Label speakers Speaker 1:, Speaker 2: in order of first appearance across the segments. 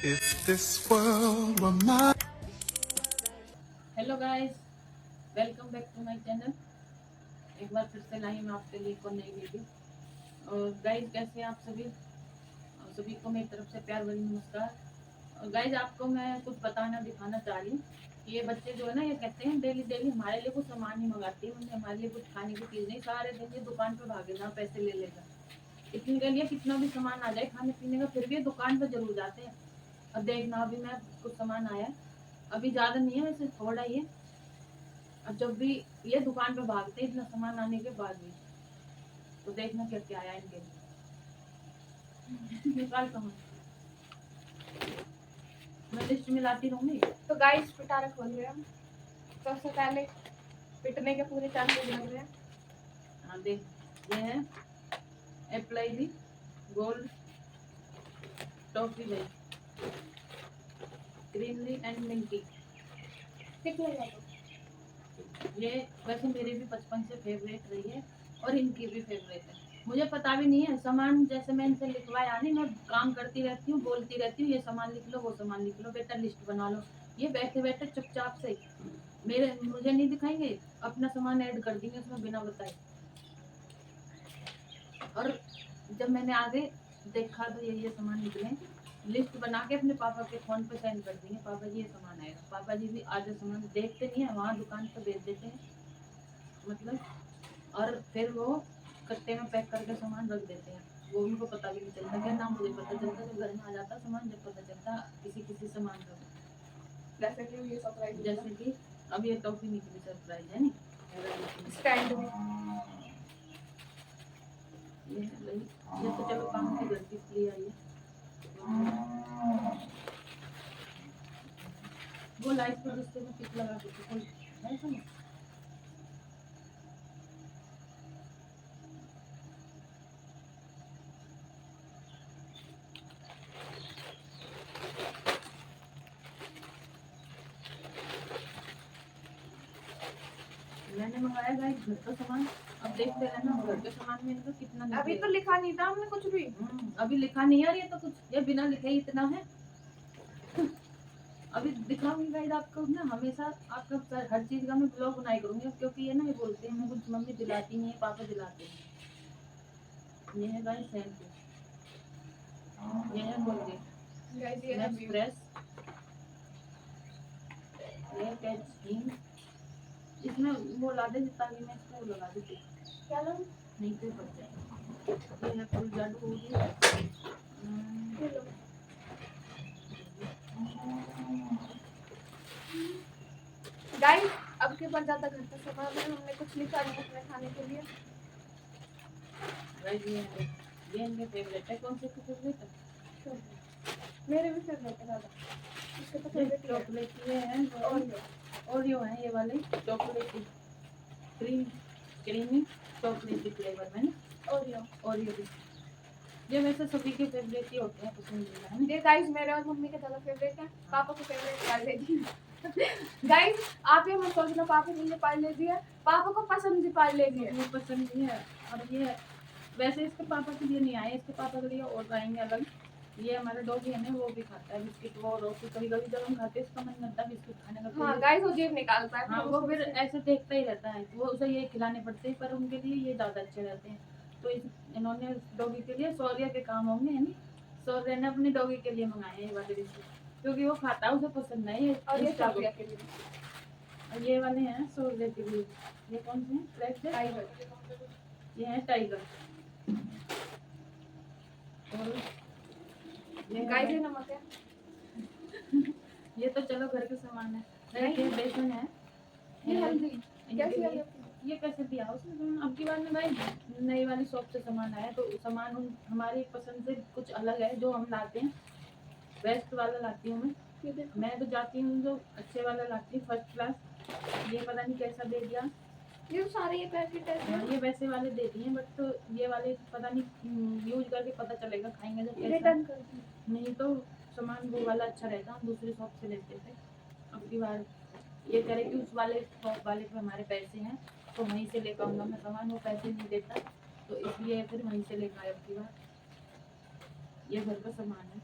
Speaker 1: If this world were mine.
Speaker 2: Hello guys, welcome back to my channel. एक बार फिर से लाई मैं आपके लिए एक और नई वीडियो। और गाइस, कैसे हैं आप सभी? और सभी को मेरी तरफ से प्यार भरी नमस्कार। और गाइस, आपको मैं कुछ बताना दिखाना चाह रही हूँ कि ये बच्चे जो है ना, ये कहते हैं डेली डेली हमारे लिए कुछ सामान ही मंगाते हैं, उन्हें हमारे लिए कुछ खाने की चीज़ नहीं, सारे दिन ये दुकान पर भागेगा, पैसे ले लेगा। इतने के लिए कितना भी सामान आ जाए खाने पीने का, फिर भी ये दुकान पर जरूर जाते हैं। अब देखना, अभी मैं कुछ सामान आया, अभी ज़्यादा नहीं है, वैसे थोड़ा ही है। अब जब भी ये दुकान पे भागते हैं इतना सामान आने के बाद भी, तो देखना क्या क्या आया इनके लिए। निकाल कहाँ, मैं लिस्ट मिलाती रहूंगी।
Speaker 3: तो गाइस पिटारा खोल रहे हैं हम। सबसे पहले पिटने के पूरे चांसेस लग रहे हैं।
Speaker 2: हाँ देख, ये है अप्लाई दी गोल्ड टॉफी भाई, ग्रीनरी एंड मिल्की।
Speaker 3: ठीक लगा तो
Speaker 2: ये वैसे मेरी भी बचपन से फेवरेट रही है और इनकी भी फेवरेट है। मुझे पता भी नहीं है सामान, जैसे मैं इनसे लिखवाया नहीं, मैं काम करती रहती हूँ, बोलती रहती हूँ ये सामान लिख लो, वो सामान लिख लो, बेटा लिस्ट बना लो। ये बैठे बैठे चुपचाप से मुझे नहीं दिखाएंगे, अपना सामान ऐड कर देंगे उसमें बिना बताए। और जब मैंने आगे देखा तो ये सामान निकले, लिस्ट बना के अपने पापा के फोन पे सेंड कर देंगे, पापा जी ये सामान आएगा। पापा जी भी आधे सामान देखते नहीं है, वहाँ दुकान पे भेज देते हैं मतलब। और फिर वो कट्टे में पैक करके सामान रख देते हैं, वो उनको पता भी नहीं चलता। क्या नाम मुझे पता चलता जब घर में आ जाता सामान, जब पता चलता किसी किसी सामान का।
Speaker 3: जैसे कि ये सरप्राइज
Speaker 2: जैसे कि अब ये टॉफी निकली, सरप्राइज है नहीं
Speaker 3: स्टैंड में
Speaker 2: ये है भाई। ये तो चलो काम की गलती इसलिए आई है, वो लाइट पर रिश्ते में पिक लगा के कोई है समझ। मैंने मंगाया गाइस घर का सामान, अब देख ले ना घर के सामान में इनका कितना
Speaker 3: अभी
Speaker 2: निकलेगा।
Speaker 3: तो लिखा नहीं था हमने कुछ भी।
Speaker 2: अभी लिखा नहीं है, ये तो कुछ ये बिना लिखे ही इतना है। अभी दिखाऊंगी गाइस आपको ना, हमेशा आपका हर चीज का मैं ब्लॉग बनाई करूंगी, क्योंकि ये ना ये बोलते हैं मैं कुछ, मम्मी दिलाती नहीं है, पापा दिलाते हैं। ये है गाइस शैम्पू, ये है कोलगेट,
Speaker 3: गाइस ये है
Speaker 2: मैक्स
Speaker 3: व्यू।
Speaker 2: फ्रेश, ये कैच स्किन। इसमें वो ला दे ताकि मैं इसको लगा देती,
Speaker 3: क्या लो
Speaker 2: नहीं तो पड़ जाए। ये है फुल जादू हो गई।
Speaker 3: ये लो। गाइस अब के बाद ज्यादा घर का सामान है, हमने कुछ लिखा नहीं अपने खाने के लिए।
Speaker 2: गाइस ये इनके फेवरेट है। कौन से फेवरेट है?
Speaker 3: मेरे भी फेवरेट है ज्यादा। इसके तो
Speaker 2: ये
Speaker 3: फेवरेट है
Speaker 2: चॉकलेट ये है, ओरियो है ये वाले, chocolate cream creamy chocolate flavour में ना,
Speaker 3: ओरियो।
Speaker 2: ओरियो भी। ये वैसे सभी के फेवरेट ही होते हैं, पसंदीदा है ना।
Speaker 3: ये गाइस मेरे और मम्मी के ज्यादा फेवरेट है, पापा को फेवरेट पार्ले जी। गाइस आप ये मत सोचना पापा के लिए पार्ले जी है, पापा को पसंद भी पार्ले जी है।
Speaker 2: वो पसंद नहीं है। और ये वैसे इसके पापा के लिए नहीं आए, इसके पापा के लिए और आएंगे अलग। ये हमारा डॉगी है ना, वो भी खाता है बिस्किट, वो रोटी। कभी कभी जब हम खाते हैं इसका मन करता है बिस्किट खाने का,
Speaker 3: हाँ गाइस वो जीभ निकालता है।
Speaker 2: हाँ वो फिर ऐसे देखता ही रहता है, वो उसे ये खिलाने पड़ते हैं, पर उनके लिए ये ज़्यादा अच्छे रहते हैं। तो इन्होंने डॉगी के लिए शौर्य के काम होंगे है नी, शौर्य ने अपने डॉगी के लिए मंगाए हैं ये वाले बिस्किट, क्योंकि वो खाता है, उसे पसंद है ये।
Speaker 3: और ये
Speaker 2: इंस्टा को।
Speaker 3: चॉकलेट के लिए
Speaker 2: और ये वाले हैं शौर्य के लिए। ये कौन से हैं? ब्लैक है?
Speaker 3: टाइगर।
Speaker 2: ये है टाइगर। और ये
Speaker 3: गाइस ये नमक है।
Speaker 2: ये तो चलो घर के सामान है। ये बेसन है,
Speaker 3: ये हल्दी
Speaker 2: इनके
Speaker 3: कैसी
Speaker 2: लिए।
Speaker 3: है?
Speaker 2: ये कैसे दिया उसने? अब की बार में भाई नई वाली शॉप से सामान आया, तो सामान हमारी पसंद से कुछ अलग है जो हम लाते हैं। बेस्ट वाला लाती हूँ मैं तो जाती हूँ जो अच्छे वाला लाती हूँ, फर्स्ट क्लास। ये पता नहीं कैसा दे दिया।
Speaker 3: ये सारे ये पैकेट है।
Speaker 2: ये वैसे वाले देती हैं, बट तो ये वाले पता नहीं, यूज करके पता चलेगा, खाएंगे जब कैसा।
Speaker 3: रिटर्न कर दी।
Speaker 2: नहीं तो सामान वो वाला अच्छा रहता, हम दूसरी शॉप से लेते थे। अब की बार ये करे कि उस वाले शॉप वाले पे हमारे पैसे हैं, तो वहीं से लेकर आऊँगा मैं सामान, वो पैसे नहीं देता, तो इसलिए फिर वहीं से लेकर आए अब की बार। ये घर का सामान है।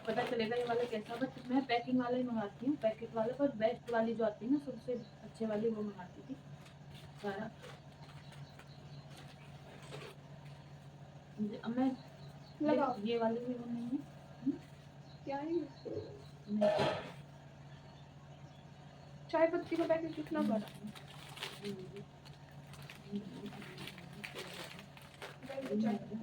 Speaker 2: पता चलेगा ये वाला कैसा। बट मैं पैकिंग वाला ही मंगाती हूँ, पैकेट वाला। पर बेस्ट वाली जो आती है ना, सबसे अच्छे वाली, वो मंगाती थी सारा। अब मैं
Speaker 3: लगाओ।
Speaker 2: ये वाली भी वो नहीं है।
Speaker 3: क्या है ये?
Speaker 2: नहीं,
Speaker 3: चाय पत्ती का पैकेट कितना बड़ा? चाय पत्ती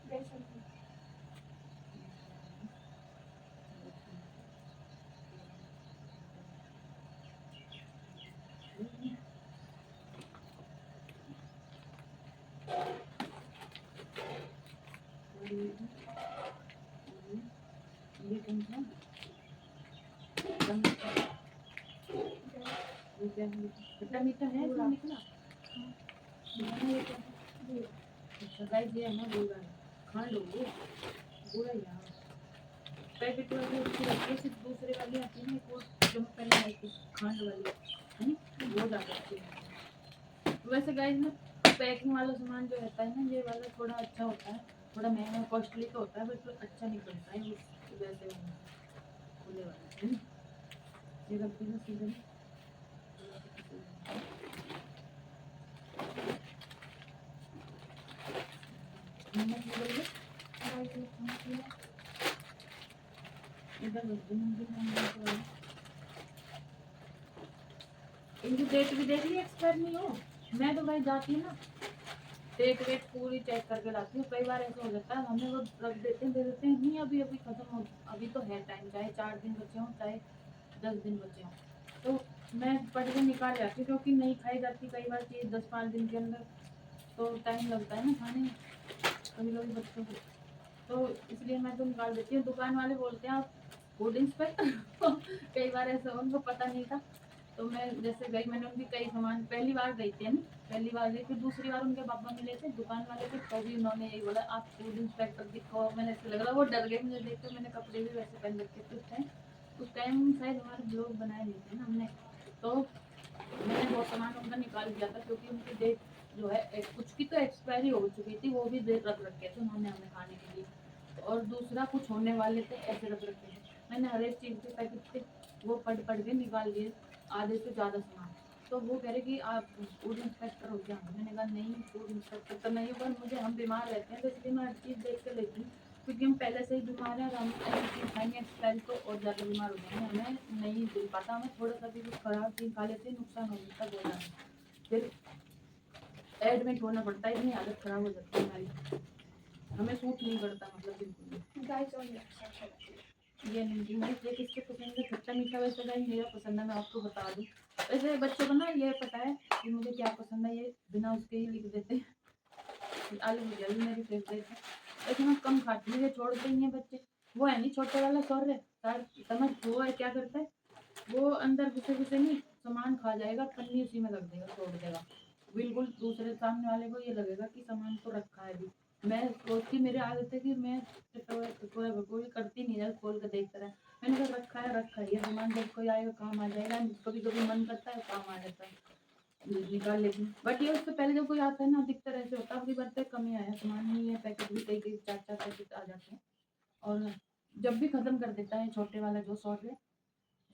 Speaker 3: बेसन की।
Speaker 2: ये कौन सा? खट्टा मीठा है इसमें निकला। अच्छा गाइस, ये है ना बूढ़ा खांड होगी, बूढ़ा यहाँ पैकेट वाली उसकी रखी है। सिर्फ दूसरे वाली आती है ना, एक वो जो मैं पहले लाई थी खांड वाली, है ना, वो ज़्यादा अच्छी है। वैसे गाइस ना, पैकिंग वाला सामान जो रहता है ना, ये वाला थोड़ा अच्छा होता है, थोड़ा महंगा कॉस्टली तो होता है, बट अच्छा निकलता है उस वैसे खुले वाला, है ना। ये रखती है सीजन इनकी डेट भी देख ली, एक्सपायर नहीं हो। मैं तो भाई जाती हूँ ना, डेट वेट पूरी चेक करके लाती हूँ। कई बार ऐसा हो जाता है, हमें वो रख देते हैं, दे देते हैं, नहीं अभी अभी खत्म हो, अभी तो है टाइम, चाहे 4 दिन बचे हों चाहे 10 दिन बचे हों, तो मैं पढ़ के निकाल जाती हूँ, क्योंकि नहीं खाई जाती कई बार चीज़ 10-5 दिन के अंदर, तो टाइम लगता है ना खाने में कभी कभी बच्चों को, तो इसलिए मैं तो निकाल देती हूँ। दुकान वाले बोलते हैं आप फूड इंस्पेक्टर कई बार ऐसा उनको पता नहीं था, तो मैं जैसे गई, मैंने उनकी कई सामान, पहली बार गई थी ना, पहली बार गई, फिर दूसरी बार उनके पापा मिले थे दुकान वाले थे, तो भी उन्होंने यही बोला आप फूड इंस्पेक्टर दिखो। मैंने ऐसे लग रहा, वो डर गए मुझे देख कर, मैंने कपड़े भी वैसे पहन रखे थे उस टाइम शायद हमारे ब्लॉग बनाए नहीं थे ना हमने, तो मैंने बहुत सामान उनका निकाल दिया था, क्योंकि उनकी डेट जो है कुछ की तो एक्सपायरी हो चुकी थी, वो भी डेट रख रखे थे उन्होंने हमें खाने के लिए, और दूसरा कुछ होने वाले थे ऐसे रख रखे थे। मैंने हर एक चीज़ के पैकेट थे वो पढ़ के निकाल लिए, आधे से ज़्यादा सामान। तो वो कह रहे कि आप फूड इंस्पेक्टर हो क्या? मैंने कहा नहीं, फूड इंस्पेक्टर तो नहीं हो, पर मुझे, हम बीमार रहते हैं तो इसलिए मैं हर चीज़ देख कर लेती हूँ, क्योंकि हम पहले से ही बीमार हैं और हम ऐसी चीज़ खाएंगे एक्सपायरी तो और ज़्यादा बीमार हो जाएंगे, हमें नहीं मिल पाता, हमें थोड़ा सा भी कुछ खराब चीज़ खा लेते हैं नुकसान हो जाता है बहुत ज़्यादा, फिर एडमिट होना पड़ता है, इतनी हालत ख़राब हो जाती है हमारी, हमें सूट नहीं करता मतलब बिल्कुल भी।
Speaker 3: गाइस और ये
Speaker 2: ये नहीं मैं ये किसके पसंद है खट्टा मीठा, वैसे गाइस मेरा पसंद है, मैं आपको बता दूं। वैसे बच्चों को ना ये पता है कि मुझे क्या पसंद है, ये बिना उसके ही लिख देते हैं। आलू भुजिया भी मेरी फेवरेट है, वैसे मैं कम खाती हूँ, ये छोड़ते ही हैं बच्चे। वो है नहीं छोटे वाला सौर्य, समझ, वो है क्या करता है, वो अंदर घुसे घुसे नहीं सामान खा जाएगा, पन्नी उसी में रख देगा, छोड़ देगा, बिल्कुल दूसरे सामने वाले को ये लगेगा कि सामान तो रखा है अभी। मैं सोचती, मेरी आदत है कि मैं कोई करती नहीं है, खोल कर देखता रहा, मैंने कहा रखा है ये सामान, जब कोई आएगा काम आ जाएगा, कभी कभी मन करता है काम आ जाता है, निकाल लेती हूँ। बट ये उससे पहले जब कोई आता है ना, अधिकतर ऐसे होता है, अगली बार तक कमी आया सामान नहीं है, पैकेट भी कई कई 4-4 पैकेट आ जाते हैं, और जब भी खत्म कर देता है छोटे वाला जो सॉर्ट है,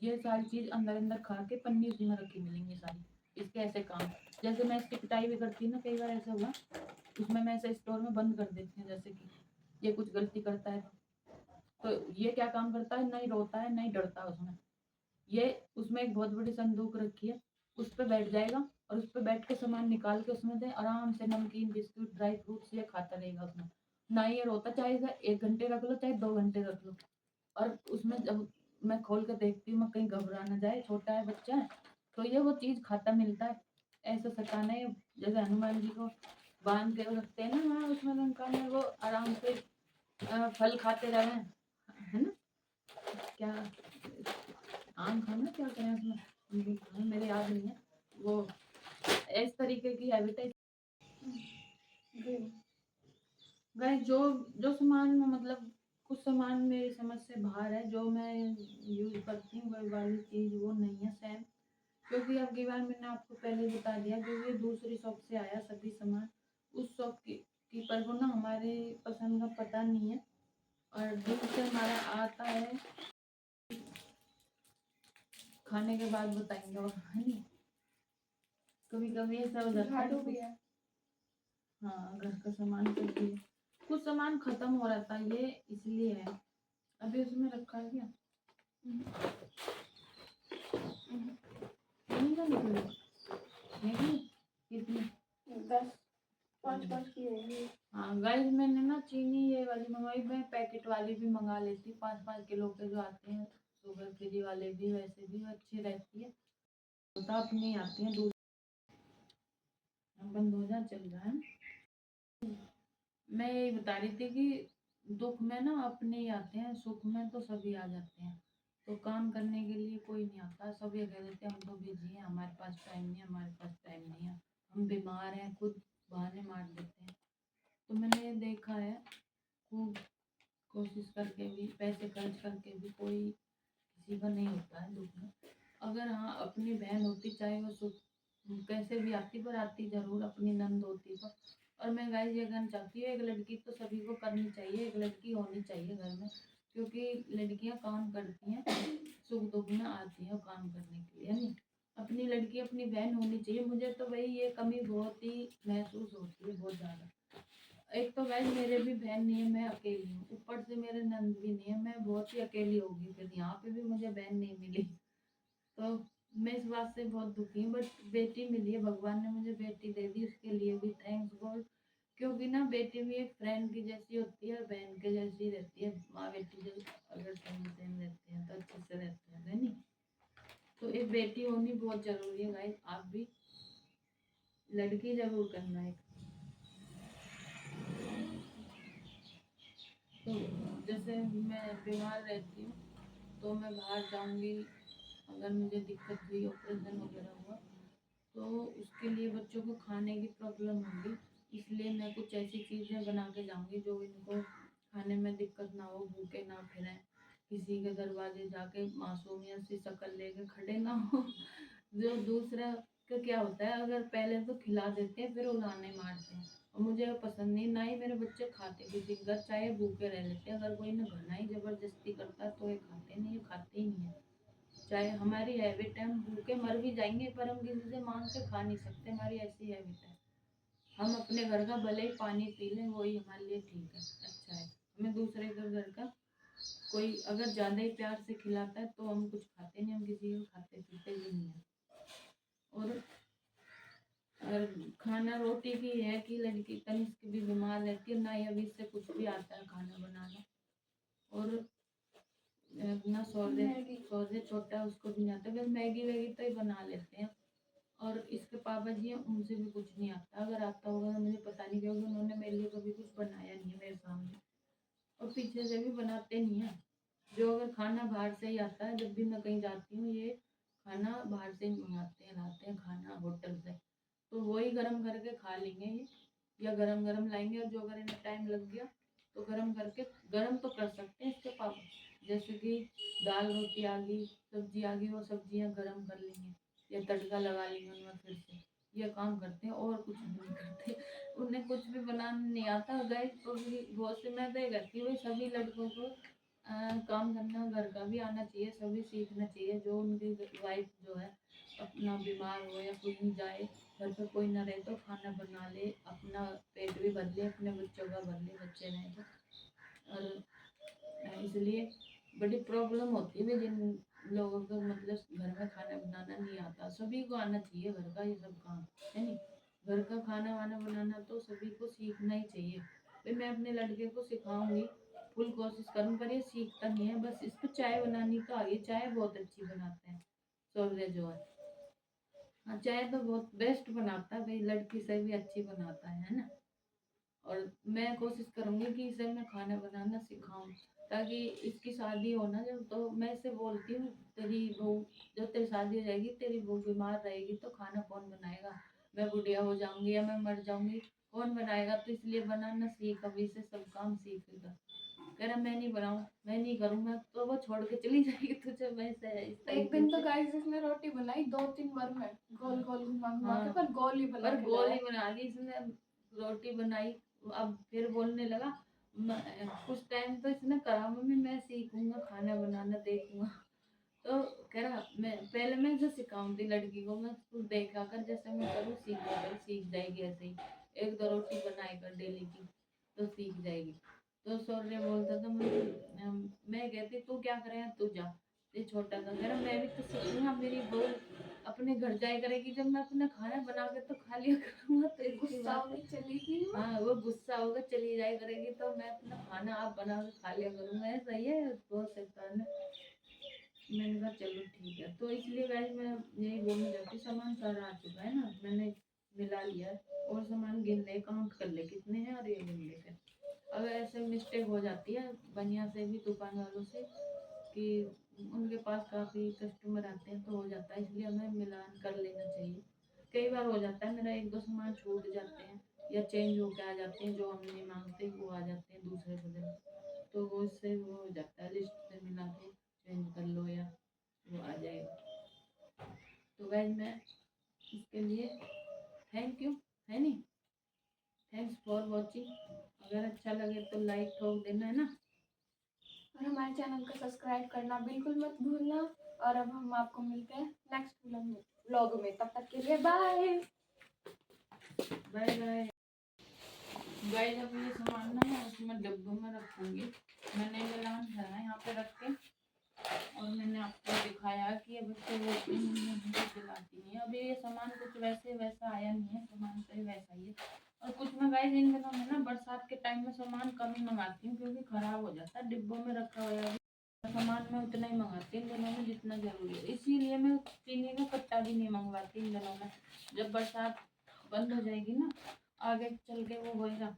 Speaker 2: ये सारी चीज़ अंदर अंदर खा के पन्नी उसी में रखी मिलेंगी सारी। इसके ऐसे काम, जैसे मैं इसकी पिटाई भी करती हूँ ना, कई बार ऐसा हुआ, उसमें मैं ऐसे स्टोर में बंद कर देती हूँ, जैसे कि ये कुछ गलती करता है तो ये क्या काम करता है, नहीं रोता है नहीं डरता उसमें, ये उसमें एक बहुत बड़ी संदूक रखी है, उस पर बैठ जाएगा और उस पर बैठ के सामान निकाल के उसमें दे, आराम से नमकीन बिस्कुट ड्राई फ्रूट्स ये खाता रहेगा उसमें, ना ये रोता, चाहे इसे 1 घंटे रख लो चाहे 2 घंटे रख लो। और उसमें जब मैं खोल कर देखती हूँ, मैं कहीं घबरा ना जाए, छोटा है बच्चा है, तो ये वो चीज़ खाता मिलता है, ऐसा सताना है, जैसे हनुमान जी को बांध के रखते हैं ना, वहाँ उसमें लंका में वो आराम से फल खाते रहे, है ना, क्या आम खाना क्या करें उसमें, मेरे याद नहीं है, वो इस तरीके की हैबिट है। गाइस जो जो सामान मतलब कुछ सामान मेरी समझ से बाहर है, जो मैं यूज़ करती हूँ वही वाली चीज़ वो नहीं है सेम, क्योंकि अब की बार मैंने आपको पहले बता दिया, क्योंकि दूसरी शॉप से आया सभी सामान। उस शॉप की कीपर को ना हमारे पसंद का पता नहीं है, और दूर से हमारा आता है, खाने के बाद बताएंगे, और है नहीं, कभी कभी ऐसा हो जाता
Speaker 3: झाड़ू
Speaker 2: है।
Speaker 3: भी है।
Speaker 2: हाँ, घर का सामान कुछ भी, कुछ सामान खत्म हो रहा था, ये इसलिए है। अभी उसमें रखा है क्या? नहीं ना निकले, निकले कितने?
Speaker 3: 10 5 की होंगी।
Speaker 2: हाँ गाइस, मैंने ना चीनी ये वाली मंगवाई, मैं पैकेट वाली भी मंगा लेती, 5-5 किलो के जो आते हैं, शुगर फ्री वाले भी, वैसे भी अच्छी रहती है। तो अपनी आती है दूध, बंद हो जा, चल रहा है। मैं यही बता रही थी कि दुख में ना अपने ही आते हैं, सुख में तो सभी आ जाते हैं। तो काम करने के लिए कोई नहीं आता, सब ये कह देते हैं हम तो बिजी हैं, हमारे पास टाइम नहीं है, हमारे पास टाइम नहीं है, हम बीमार हैं, खुद बहाने मार देते हैं। तो मैंने ये देखा है, खूब कोशिश करके भी, पैसे खर्च करके भी कोई किसी का नहीं होता है दुख में। अगर हाँ अपनी बहन होती, चाहे वो सुख कैसे भी आती, पर आती जरूर, अपनी नंद होती तो। और मैं गाइस ये कहना चाहती हूँ, एक लड़की तो सभी को करनी चाहिए, एक लड़की होनी चाहिए घर में, क्योंकि लड़कियां काम करती हैं, सुख दुख में आती हैं काम करने के लिए, नहीं। अपनी लड़की अपनी बहन होनी चाहिए। मुझे तो भाई ये कमी बहुत ही महसूस होती है, बहुत ज़्यादा। एक तो गाइस मेरे भी बहन नहीं है, मैं अकेली हूँ, ऊपर से मेरे नंद भी नहीं है, मैं बहुत ही अकेली होगी, फिर यहाँ पे भी मुझे बहन नहीं मिली। तो मैं इस बात से बहुत दुखी हूँ, बट बेटी मिली है, भगवान ने मुझे बेटी दे दी, उसके लिए भी थैंक्स गॉड। क्योंकि ना बेटी भी एक फ्रेंड की जैसी होती है, और बहन के जैसी रहती है। माँ बेटी जब अगर सेम सेम रहते हैं तो अच्छे से रहते हैं, है नहीं। तो एक बेटी होनी बहुत जरूरी है गाइस, आप भी लड़की जरूर करना है। तो जैसे मैं बीमार रहती हूँ, तो मैं बाहर जाऊँगी, अगर मुझे दिक्कत हुई, ऑपरेशन वगैरह हुआ, तो उसके लिए बच्चों को खाने की प्रॉब्लम होगी, इसलिए मैं कुछ ऐसी चीज़ें बना के जाऊँगी जो इनको खाने में दिक्कत ना हो, भूखे ना फिरें, किसी के दरवाजे जाके मासूमियत सी शक्ल लेके खड़े ना हो। जो दूसरा का क्या होता है, अगर पहले तो खिला देते हैं, फिर उलाने मारते हैं, और मुझे वो पसंद नहीं, ना ही मेरे बच्चे खाते किसी के घर, चाहे भूखे रह लेते हैं, अगर कोई ना घना ही जबरदस्ती करता है तो ये खाते नहीं, ये खाते ही नहीं है। चाहे हमारी हैबिट है, हम भूखे मर भी जाएंगे, पर हम किसी से मांग के खा नहीं सकते, हमारी ऐसी हैबिट है। हम अपने घर का भले ही पानी पी लें, वही हमारे लिए ठीक है, अच्छा है। हमें दूसरे के घर का कोई अगर ज़्यादा ही प्यार से खिलाता है तो हम कुछ खाते नहीं, हम किसी को खाते पीते भी नहीं है। और खाना रोटी की है कि लड़की तनिष्क भी बीमार रहती है, ना ही अभी से कुछ भी आता है खाना बनाना। और अपना सौदे छोटा है, उसको भी नहीं आता, बस मैगी वैगी तो ही बना लेते हैं। और इसके पापा जी हैं, उनसे भी कुछ नहीं आता, अगर आता होगा तो मुझे पता नहीं, क्योंकि उन्होंने मेरे लिए कभी कुछ बनाया नहीं है मेरे सामने, और पीछे से भी बनाते नहीं है। जो अगर खाना बाहर से ही आता है, जब भी मैं कहीं जाती हूँ, ये खाना बाहर से ही मंगाते हैं, लाते हैं खाना होटल से, तो वही गरम करके खा लेंगे ये, या गरम गरम लाएंगे, और जो अगर इन्हें टाइम लग गया तो गरम करके, गरम तो कर सकते हैं इसके पापा, जैसे कि दाल रोटी आ गई, सब्जी आ गई, वो सब्जियां गरम कर लेंगे, या तड़का लगा लेंगे उनमें फिर से, ये काम करते हैं, और कुछ नहीं करते। उन्हें कुछ भी बनाना नहीं आता गाइस। तो भी बहुत से, मैं तो ये कहती हूँ सभी लड़कों को काम करना घर का भी आना चाहिए, सभी सीखना चाहिए। जो उनकी वाइफ जो है अपना बीमार हो या कहीं जाए, घर पे कोई ना रहे, तो खाना बना ले, अपना पेट भी भर ले, अपने बच्चों का भर ले, बच्चे रहे तो। और इसलिए बड़ी प्रॉब्लम होती है जिन लोगों को मतलब घर में खाना बनाना नहीं आता। सभी को आना चाहिए घर का ये सब काम, है नहीं। घर का खाना वाना बनाना तो सभी को सीखना ही चाहिए। भाई मैं अपने लड़के को सिखाऊंगी, फुल कोशिश करूँ, पर ये सीखता नहीं है। बस इसको चाय बनानी तो आ गई, चाय बहुत अच्छी बनाते हैं शौर्य जो है। हाँ, चाय तो बहुत बेस्ट बनाता है भाई, लड़की से भी अच्छी बनाता है ना। और मैं कोशिश करूंगी कि इसे मैं खाना बनाना सिखाऊं, ताकि इसकी शादी हो ना जब, तो मैं इसे बोलती हूँ, तेरी बहू जब तेरी शादी हो जाएगी, तेरी बहू बीमार रहेगी तो खाना कौन बनाएगा? मैं बुढ़िया हो जाऊंगी या मैं मर जाऊंगी, कौन बनाएगा? तो इसलिए बनाना सीख, अभी से सब काम सीखेगा। कह रहा मैं नहीं बनाऊँ, मैं नहीं करूँगा, तो वो छोड़ के चली जाएगी तुझे वैसे है इस
Speaker 3: एक
Speaker 2: तरीके
Speaker 3: दिन तो
Speaker 2: से।
Speaker 3: गाइस इसने रोटी बनाई 2-3 बार में, गोल गोल घुमा घुमा के,
Speaker 2: हाँ,
Speaker 3: पर गोल ही बना
Speaker 2: पर
Speaker 3: के
Speaker 2: गोल
Speaker 3: लाया।
Speaker 2: ही बना दी इसने, रोटी बनाई। अब फिर बोलने लगा कुछ टाइम तो इसने कहा मम्मी मैं सीखूंगा खाना बनाना, देखूंगा। तो कह रहा मैं पहले मैं इसे सिखाऊंगी लड़की को, मैं तू देखा कर जैसे मैं करूँ सीख जाएगी ऐसे ही, 1-2 रोटी बनाए कर डेली की तो सीख जाएगी। तो सौर्य बोलता था मैं कहती तू क्या करेगा, तू जा। ये छोटा था, कह रहा मैं भी तो सीखूंगा, मेरी बहू अपने घर जाया करेगी, जब मैं अपना खाना बना के तो खा लिया करूंगा, तो इसकी
Speaker 3: गुस्सा
Speaker 2: बात
Speaker 3: में चली गई वो।
Speaker 2: हाँ वो गुस्सा होगा चली जाया करेगी, तो मैं अपना खाना आप बना के खा लिया करूंगा, ऐसा ही है बहुत शैतान है। मैंने कहा चलो ठीक है। तो इसलिए गाइस मैं यही बोलना चाहती हूँ, सामान सारा आ चुका है ना, मैंने मिला लिया है, और सामान गिन ले, काउंट कर ले कितने हैं और ये गिन ले। फिर अगर ऐसे मिस्टेक हो जाती है बनिया से भी, दुकान वालों से, कि उनके पास काफ़ी कस्टमर आते हैं तो हो जाता है, इसलिए हमें मिलान कर लेना चाहिए। कई बार हो जाता है मेरा 1-2 सामान छूट जाते हैं या चेंज होके आ जाते हैं, जो हम नहीं मांगते वो आ जाते हैं दूसरे बदले, तो वो इससे वो हो जाता है, लिस्ट से मिला के चेंज कर लो या वो आ जाएगा। तो गाइस मैं इसके लिए थैंक यू, है नहीं, थैंक्स फॉर वॉचिंग। अगर अच्छा लगे तो लाइक ठोक देना है ना।
Speaker 3: और हमारे चैनल को सब्सक्राइब करना बिल्कुल मत भूलना। और अब हम आपको मिलते हैं नेक्स्ट व्लॉग में, तब तक के लिए बाय
Speaker 2: बाय बाय। गाइस अब ये सामान ना मैं उसमें डब्बों में रखूंगी, मैंने मिलान है यहाँ पे रख के, और मैंने आपको दिखाया कि अब इसको रोटी मुझे खिलाती नहीं है। अभी ये सामान कुछ वैसे वैसा आया नहीं है, सामान तो वैसा ही है। और कुछ मैं गाइस इन दिनों में ना बरसात के टाइम में सामान कम ही मंगाती हूँ, क्योंकि खराब हो जाता है, डिब्बों में रखा हुआ है सामान मैं उतना ही मंगाती हूँ इन दिनों में जितना जरूरी है। इसीलिए मैं चीनी का कट्टा भी नहीं मंगवाती इन दिनों में, जब बरसात बंद हो जाएगी ना आगे चल के वो होएगा